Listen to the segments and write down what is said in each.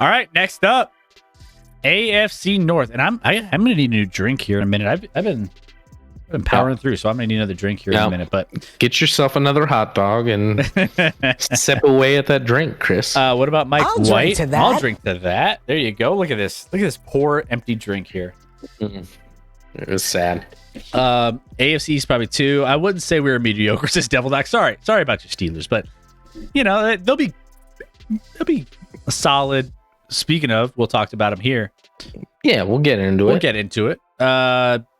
All right, next up, AFC North, and I'm gonna need a new drink here in a minute. I've been powering through, so I'm gonna need another drink here in a minute. But get yourself another hot dog and sip away at that drink, Chris. What about Mike I'll White? drink to that. I'll drink to that. There you go. Look at this. Look at this poor empty drink here. It was sad. AFC is probably 2. I wouldn't say we were mediocre, says Devil Doc. Sorry about your Steelers, but you know they'll be a solid. Speaking of, we'll talk about them here. Yeah, we'll get into it. We'll get into it.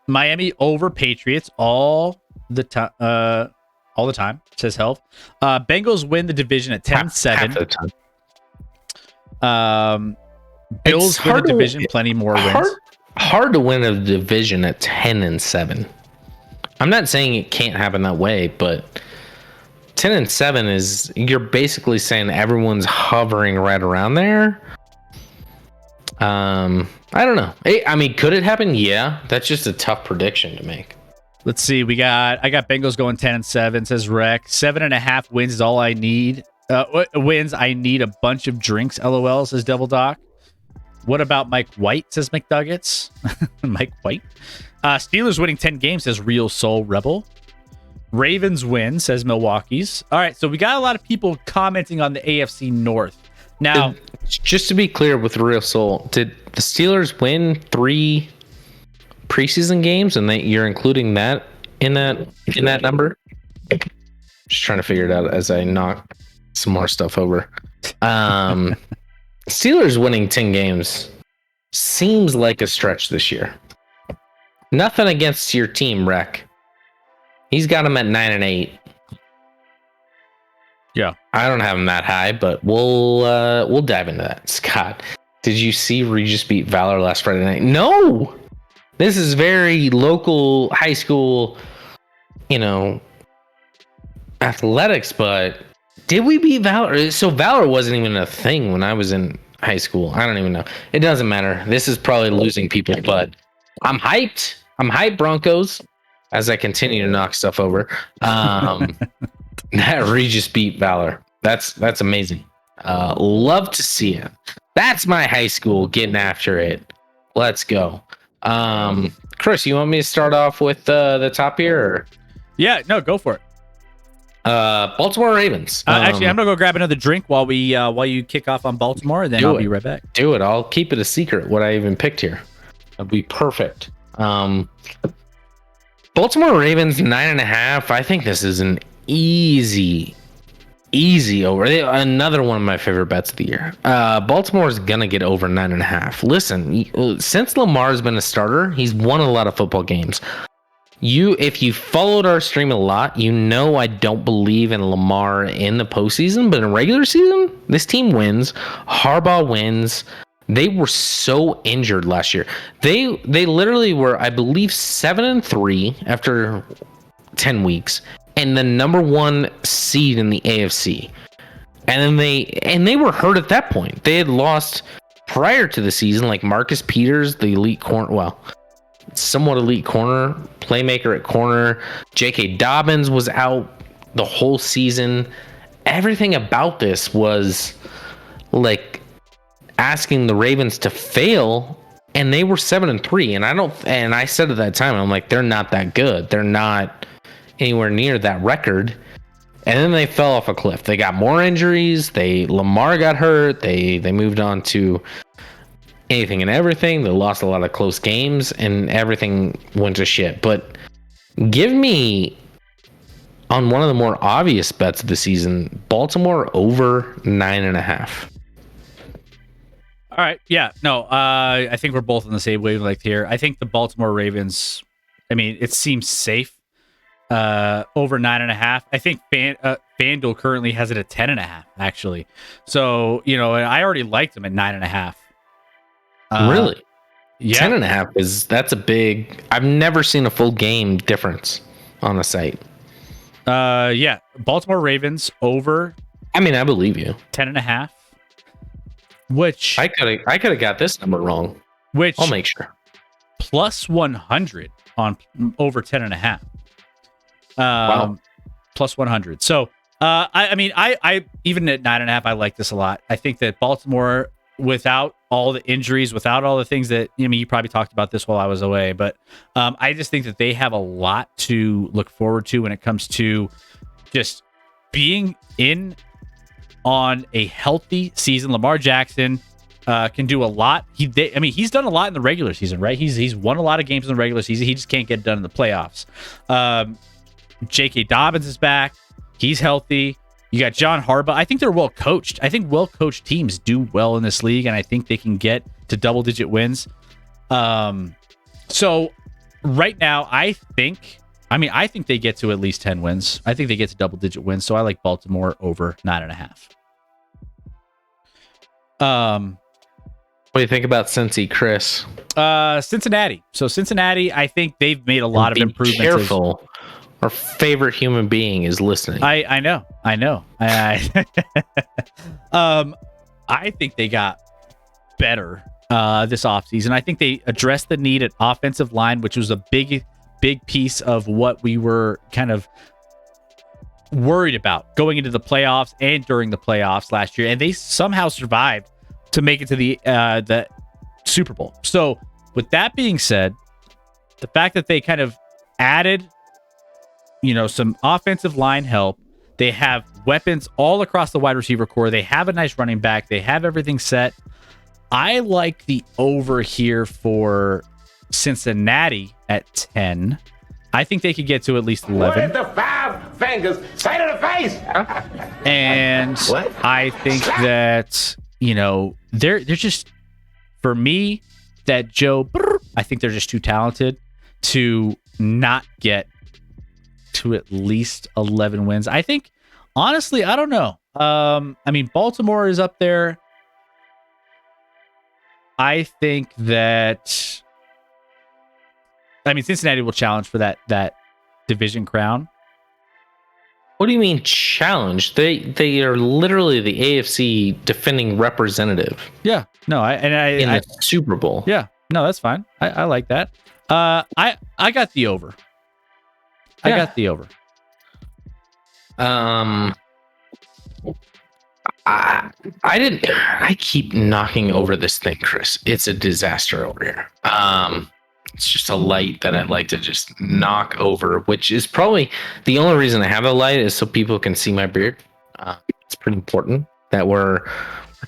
Miami over Patriots all the time, says Health. Bengals win the division at 10-7. Bills win the division, plenty more wins. Hard to win a division at 10-7. I'm not saying it can't happen that way, but 10-7 is, you're basically saying everyone's hovering right around there. I don't know. I mean, could it happen? Yeah, that's just a tough prediction to make. Let's see. I got Bengals going 10-7, says Rec. 7.5 wins is all I need. Wins. I need a bunch of drinks. LOL, says Devil Doc. What about Mike White, says McNuggets. Mike White. Steelers winning 10 games, says Real Soul Rebel. Ravens win, says Milwaukee's. All right, so we got a lot of people commenting on the AFC North. Now, just to be clear with Real Soul, did the Steelers win 3 preseason games, and you're including that in that number? Just trying to figure it out as I knock some more stuff over. Steelers winning 10 games seems like a stretch this year. Nothing against your team, Rec. He's got him at 9-8. Yeah, I don't have him that high, but we'll dive into that. Scott, did you see Regis beat Valor last Friday night? No, this is very local high school, athletics. But did we beat Valor? So Valor wasn't even a thing when I was in high school. I don't even know. It doesn't matter. This is probably losing people, but I'm hyped. I'm hyped, Broncos, as I continue to knock stuff over. That Regis beat Valor. That's amazing. Love to see it. That's my high school getting after it. Let's go. Chris, you want me to start off with the top here? Or? Yeah, no, go for it. Baltimore Ravens. Actually, I'm gonna go grab another drink while you kick off on Baltimore, and then I'll be right back. Do it. I'll keep it a secret what I even picked here. That'll be perfect. Baltimore Ravens 9.5. I think this is an easy over. Another one of my favorite bets of the year. Baltimore is gonna get over 9.5. Listen, since Lamar's been a starter, he's won a lot of football games. If you followed our stream a lot, I don't believe in Lamar in the postseason, but in regular season, this team wins. Harbaugh wins. They were so injured last year. They literally were, I believe, 7-3 after 10 weeks, and the number 1 seed in the AFC. And then they were hurt at that point. They had lost prior to the season, like Marcus Peters, the elite corner, somewhat elite corner, playmaker at corner. J.K. Dobbins was out the whole season. Everything about this was like asking the Ravens to fail, and they were 7-3. And I said at that time, I'm like, they're not that good. They're not anywhere near that record. And then they fell off a cliff. They got more injuries. Lamar got hurt. They moved on to anything and everything. They lost a lot of close games, and everything went to shit. But give me, on one of the more obvious bets of the season, Baltimore over 9.5. All right. Yeah. No, I think we're both on the same wavelength here. I think the Baltimore Ravens, it seems safe. Over 9.5. I think FanDuel currently has it at 10.5, actually. So, I already liked them at 9.5. Really? Yeah. 10.5 that's a big. I've never seen a full game difference on a site. Yeah. Baltimore Ravens over. I believe you. 10.5. Which I could have got this number wrong. Which I'll make sure. Plus 100 on over 10.5. Wow. Plus 100. So, I even at 9.5, I like this a lot. I think that Baltimore without all the injuries, without all the things that, I mean, you probably talked about this while I was away, but I just think that they have a lot to look forward to when it comes to just being in on a healthy season. Lamar Jackson can do a lot. He's done a lot in the regular season, right? He's won a lot of games in the regular season. He just can't get it done in the playoffs. J.K. Dobbins is back. He's healthy. You got John Harbaugh. I think they're well coached. I think well coached teams do well in this league, and I think they can get to double-digit wins. So right now, I think they get to at least 10 wins. I think they get to double-digit wins. So I like Baltimore over 9.5. What do you think about Cincy, Chris? Cincinnati. So Cincinnati, I think they've made a lot of improvements. Careful. Our favorite human being is listening. I know. I think they got better this offseason. I think they addressed the need at offensive line, which was a big piece of what we were kind of worried about going into the playoffs and during the playoffs last year. And they somehow survived to make it to the Super Bowl. So with that being said, the fact that they kind of added some offensive line help. They have weapons all across the wide receiver core. They have a nice running back. They have everything set. I like the over here for Cincinnati at 10. I think they could get to at least 11. What is the 5 fingers? Say to the face. And What? I think that, they're just, for me, that I think they're just too talented to not get to at least 11 wins. I think, honestly, I don't know. Baltimore is up there. I think that, Cincinnati will challenge for that division crown. What do you mean challenge? They are literally the AFC defending representative. Yeah, no, in the Super Bowl. Yeah, no, that's fine. I like that. I got the over. I got the over. I keep knocking over this thing, Chris. It's a disaster over here. It's just a light that I'd like to just knock over, which is probably the only reason I have a light is so people can see my beard. It's pretty important that we're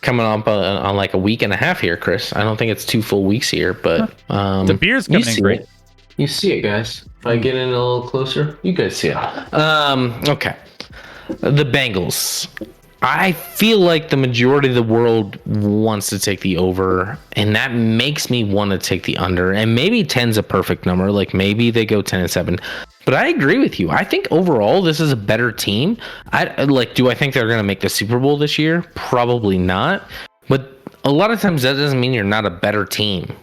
coming up on like a week and a half here, Chris. I don't think it's 2 full weeks here, but the beard's coming in great. You see it, guys. If I get in a little closer, you guys see it. Okay. The Bengals. I feel like the majority of the world wants to take the over, and that makes me want to take the under. And maybe 10's a perfect number. Like maybe they go 10-7. But I agree with you. I think overall this is a better team. Do I think they're going to make the Super Bowl this year? Probably not. But a lot of times that doesn't mean you're not a better team.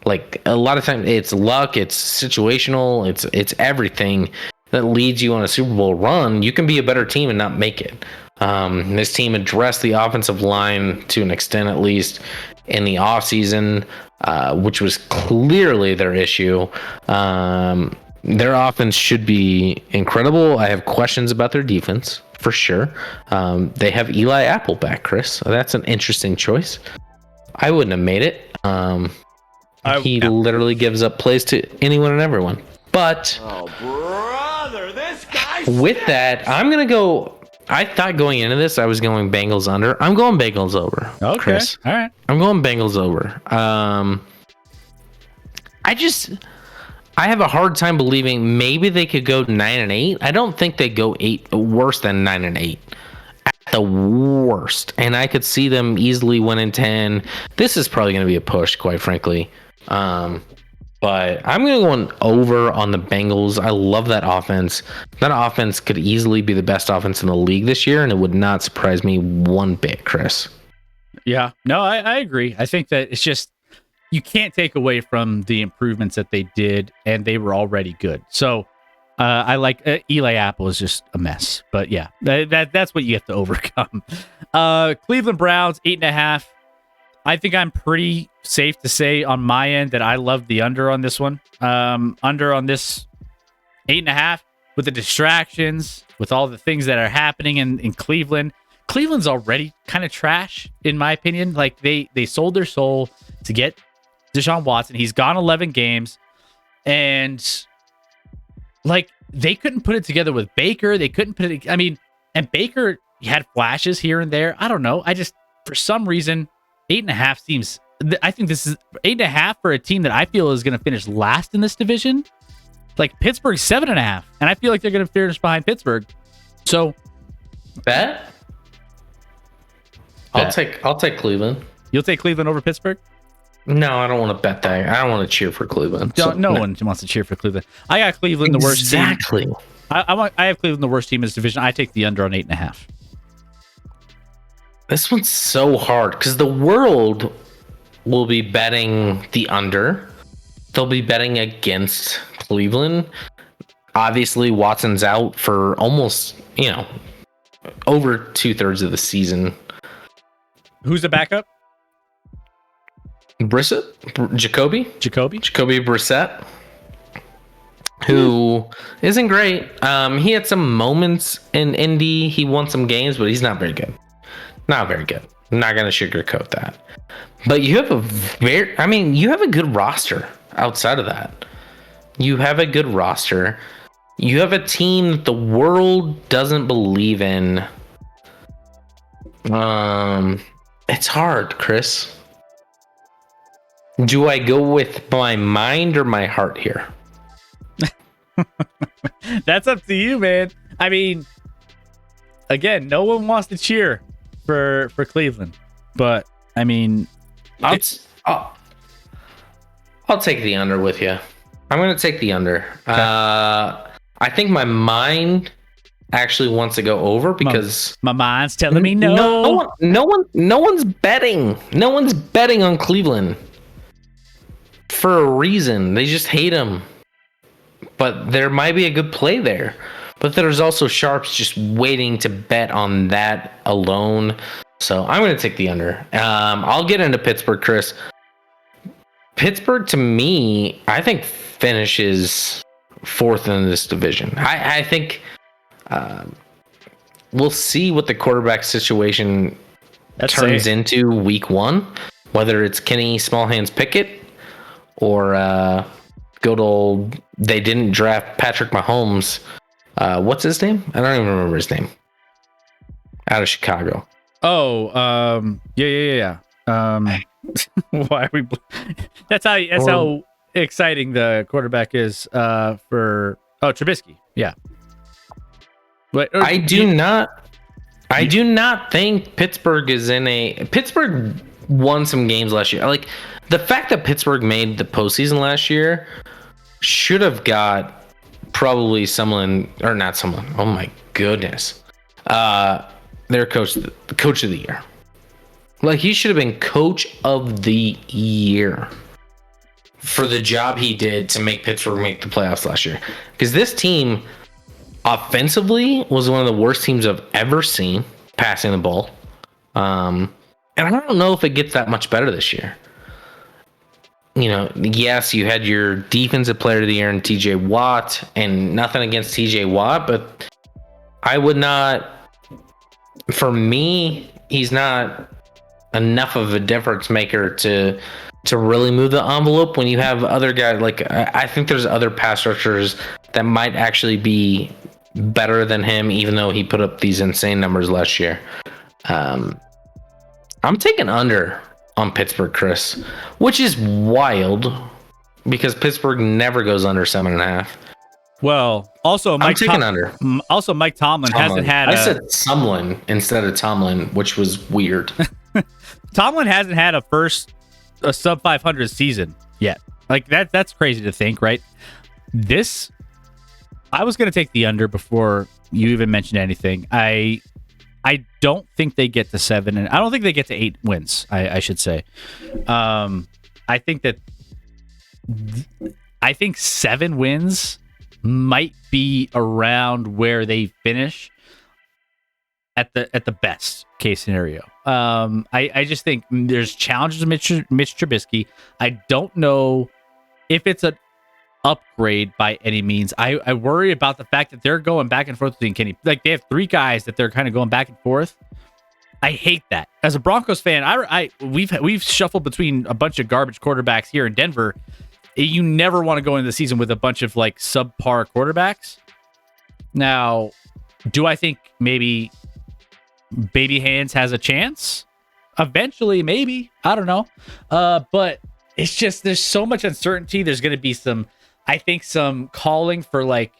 Like a lot of times it's luck, it's situational, it's everything that leads you on a Super Bowl run. You can be a better team and not make it. This team addressed the offensive line to an extent, at least in the offseason, which was clearly their issue. Their offense should be incredible. I have questions about their defense for sure. They have Eli Apple back, Chris. So that's an interesting choice. I wouldn't have made it. He literally gives up plays to anyone and everyone. But Brother, this guy. With that, I'm gonna go. I thought going into this, I was going Bengals under. I'm going Bengals over. Okay, Chris. all right. I'm going Bengals over. I have a hard time believing maybe they could go 9-8. I don't think they go worse than 9-8. At the worst. And I could see them easily winning 10. This is probably going to be a push, quite frankly. But I'm going to go over on the Bengals. I love that offense. That offense could easily be the best offense in the league this year, and it would not surprise me one bit, Chris. Yeah, no, I agree. I think that it's just, you can't take away from the improvements that they did, and they were already good. So I like Eli Apple is just a mess. But yeah, that's what you have to overcome. Cleveland Browns, 8.5. I think I'm pretty safe to say on my end that I love the under on this one. Under on this 8.5 with the distractions, with all the things that are happening in Cleveland. Cleveland's already kind of trash, in my opinion. Like they sold their soul to get Deshaun Watson. He's gone 11 games, and like they couldn't put it together with Baker. They couldn't put it. I mean, and Baker had flashes here and there. I don't know. I just for some reason 8.5 seems. I think this is 8.5 for a team that I feel is going to finish last in this division. Like Pittsburgh's 7.5, and I feel like they're going to finish behind Pittsburgh. So, bet. I'll take Cleveland. You'll take Cleveland over Pittsburgh? No, I don't want to bet that. I don't want to cheer for Cleveland. No one wants to cheer for Cleveland. I got Cleveland the worst team. Exactly. I have Cleveland the worst team in this division. I take the under on 8.5. This one's so hard because the world will be betting the under. They'll be betting against Cleveland. Obviously, Watson's out for almost, over 2/3 of the season. Who's the backup? Jacoby Brissett, who isn't great. He had some moments in Indy. He won some games, but he's not very good. Not very good. I'm not gonna sugarcoat that. But you have you have a good roster outside of that. You have a good roster. You have a team that the world doesn't believe in. It's hard, Chris. Do I go with my mind or my heart here? That's up to you, man. I mean, again, no one wants to cheer for Cleveland, but I mean, I'll take the under with you. I'm going to take the under. Okay. I think my mind actually wants to go over because my mind's telling me no. No one's betting. No one's betting on Cleveland for a reason. They just hate him. But there might be a good play there. But there's also sharps just waiting to bet on that alone. So I'm going to take the under. I'll get into Pittsburgh, Chris. Pittsburgh, to me, I think finishes 4th in this division. I think we'll see what the quarterback situation turns into week 1. Whether it's Kenny Small Hands Pickett or good old, they didn't draft Patrick Mahomes. What's his name? I don't even remember his name. Out of Chicago. Oh, yeah. Why are we? That's how exciting the quarterback is for Trubisky. Yeah. But I do not think Pittsburgh is in a. Pittsburgh won some games last year. Like the fact that Pittsburgh made the postseason last year should have got probably someone or not someone. Oh my goodness, their coach of the year. Like he should have been coach of the year for the job he did to make Pittsburgh make the playoffs last year. Because this team offensively was one of the worst teams I've ever seen passing the ball. And I don't know if it gets that much better this year. Yes, you had your defensive player of the year in TJ Watt, and nothing against TJ Watt, but I would not, for me, he's not enough of a difference maker to really move the envelope when you have other guys. Like I think there's other pass rushers that might actually be better than him, even though he put up these insane numbers last year. I'm taking under on Pittsburgh, Chris, which is wild because Pittsburgh never goes under 7.5. Well, also I'm taking under. Also, Mike Tomlin hasn't had. I said Sumlin instead of Tomlin, which was weird. Tomlin hasn't had a sub 500 season yet. Like that's crazy to think, right? I was going to take the under before you even mentioned anything. I don't think they get to 7, and I don't think they get to 8 wins. I should say. I think 7 wins might be around where they finish at the best case scenario. I just think there's challenges with Mitch Trubisky. I don't know if it's an upgrade by any means. I worry about the fact that they're going back and forth between Kenny. Like they have 3 guys that they're kind of going back and forth. I hate that. As a Broncos fan, we've shuffled between a bunch of garbage quarterbacks here in Denver. You never want to go into the season with a bunch of like subpar quarterbacks. Now, do I think maybe Baby Hands has a chance? Eventually, maybe. I don't know. But it's just there's so much uncertainty. There's going to be some calling for like,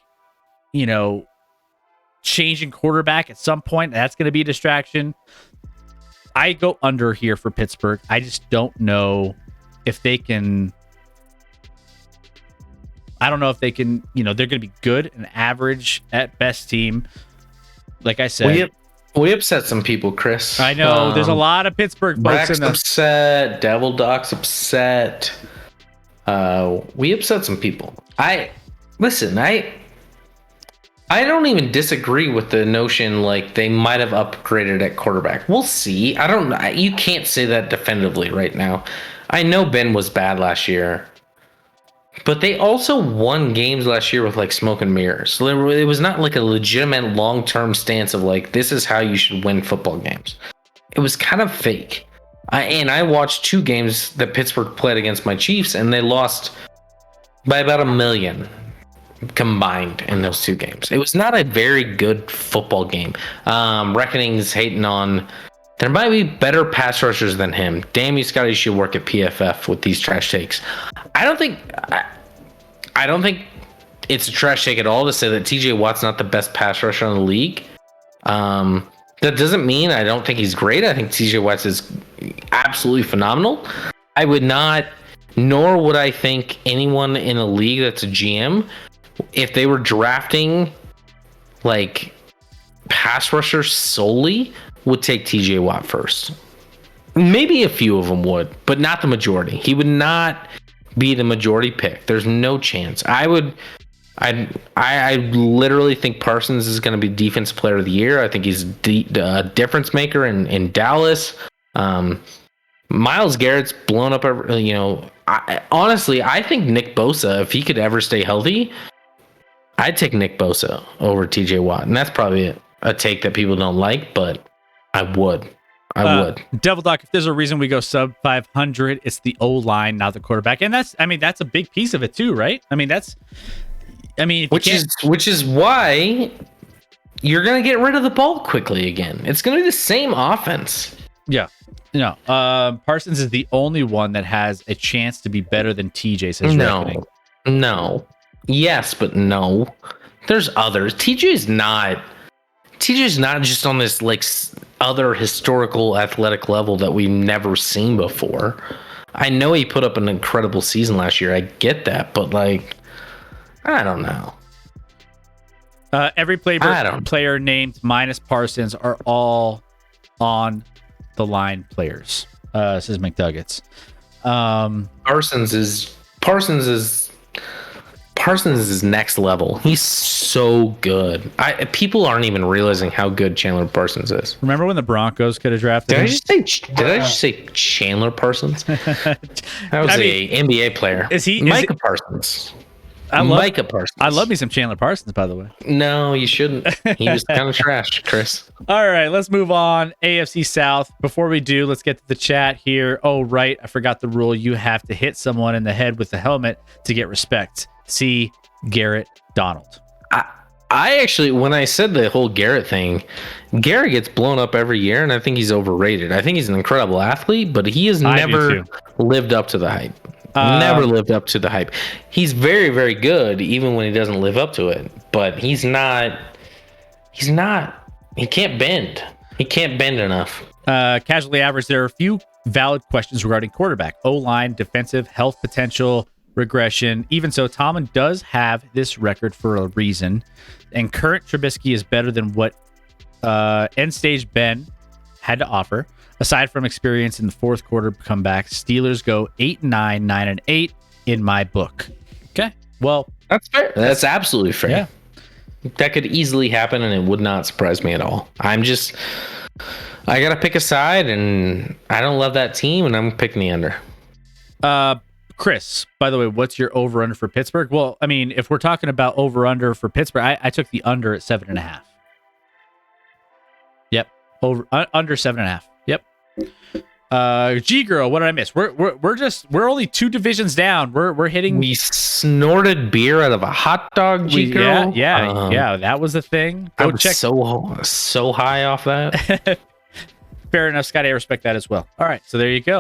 changing quarterback at some point. That's going to be a distraction. I go under here for Pittsburgh. I just don't know if they can. I don't know if they can. They're going to be good and average at best team. Like I said, we upset some people, Chris. I know there's a lot of Pittsburgh folks in the upset. Devil Doc's upset. We upset some people. I don't even disagree with the notion like they might have upgraded at quarterback. We'll see. You can't say that definitively right now. I know Ben was bad last year, but they also won games last year with like smoke and mirrors. So it was not like a legitimate long-term stance of like, this is how you should win football games. It was kind of fake. I watched 2 games that Pittsburgh played against my Chiefs, and they lost by about $1 million combined in those 2 games. It was not a very good football game. Reckoning's hating on. There might be better pass rushers than him. Damn you, Scotty, should work at PFF with these trash takes. I don't think it's a trash take at all to say that TJ Watt's not the best pass rusher in the league. That doesn't mean I don't think he's great. I think TJ Watt is absolutely phenomenal. I would not, nor would I think anyone in a league that's a GM, if they were drafting like pass rushers solely, would take TJ Watt first. Maybe a few of them would, but not the majority. He would not be the majority pick. There's no chance. I literally think Parsons is going to be Defensive Player of the Year. I think he's a difference maker in Dallas. Miles Garrett's blown up. Honestly, I think Nick Bosa, if he could ever stay healthy, I'd take Nick Bosa over TJ Watt. And that's probably a take that people don't like, but I would. Devil Doc, if there's a reason we go sub 500, it's the O-line, not the quarterback. And that's a big piece of it too, right? Which is why you're going to get rid of the ball quickly again. It's going to be the same offense. Yeah. Parsons is the only one that has a chance to be better than TJ, says Reckoning. No. Yes, but no. There's others. TJ's not just on this like other historical athletic level that we've never seen before. I know he put up an incredible season last year. I get that, but like, I don't know. Every player named minus Parsons are all on the line players. Says McDuggets. Parsons is next level. He's so good. People aren't even realizing how good Chandler Parsons is. Remember when the Broncos could have drafted him? Did I just say Chandler Parsons? That was an NBA player. Is he Micah Parsons? Micah Parsons. I love me some Chandler Parsons, by the way. No, you shouldn't. He was kind of trash, Chris. All right, let's move on. AFC South. Before we do, let's get to the chat here. Oh, right. I forgot the rule. You have to hit someone in the head with the helmet to get respect. See Garrett Donald. I actually, when I said the whole Garrett thing, Garrett gets blown up every year, and I think he's overrated. I think he's an incredible athlete, but he has never lived up to the hype. Never lived up to the hype. He's very, very good, even when he doesn't live up to it. But he can't bend. He can't bend enough. Casually average, there are a few valid questions regarding quarterback. O-line, defensive, health potential, regression. Even so, Tomlin does have this record for a reason. And current Trubisky is better than what end stage Ben had to offer. Aside from experience in the fourth quarter comeback, Steelers go 8-9, 9-8 in my book. Okay, well, that's fair. That's absolutely fair. Yeah, that could easily happen, and it would not surprise me at all. I gotta pick a side, and I don't love that team, and I'm picking the under. Chris, by the way, what's your over under for Pittsburgh? Well, I mean, if we're talking about over under for Pittsburgh, I took the under at 7.5. Yep. Under 7.5. Yep. G Girl, what did I miss? We're only 2 divisions down. We're hitting. We snorted beer out of a hot dog, G Girl. Yeah. That was the thing. I Go was check. so high off that. Fair enough, Scotty. I respect that as well. All right, so there you go.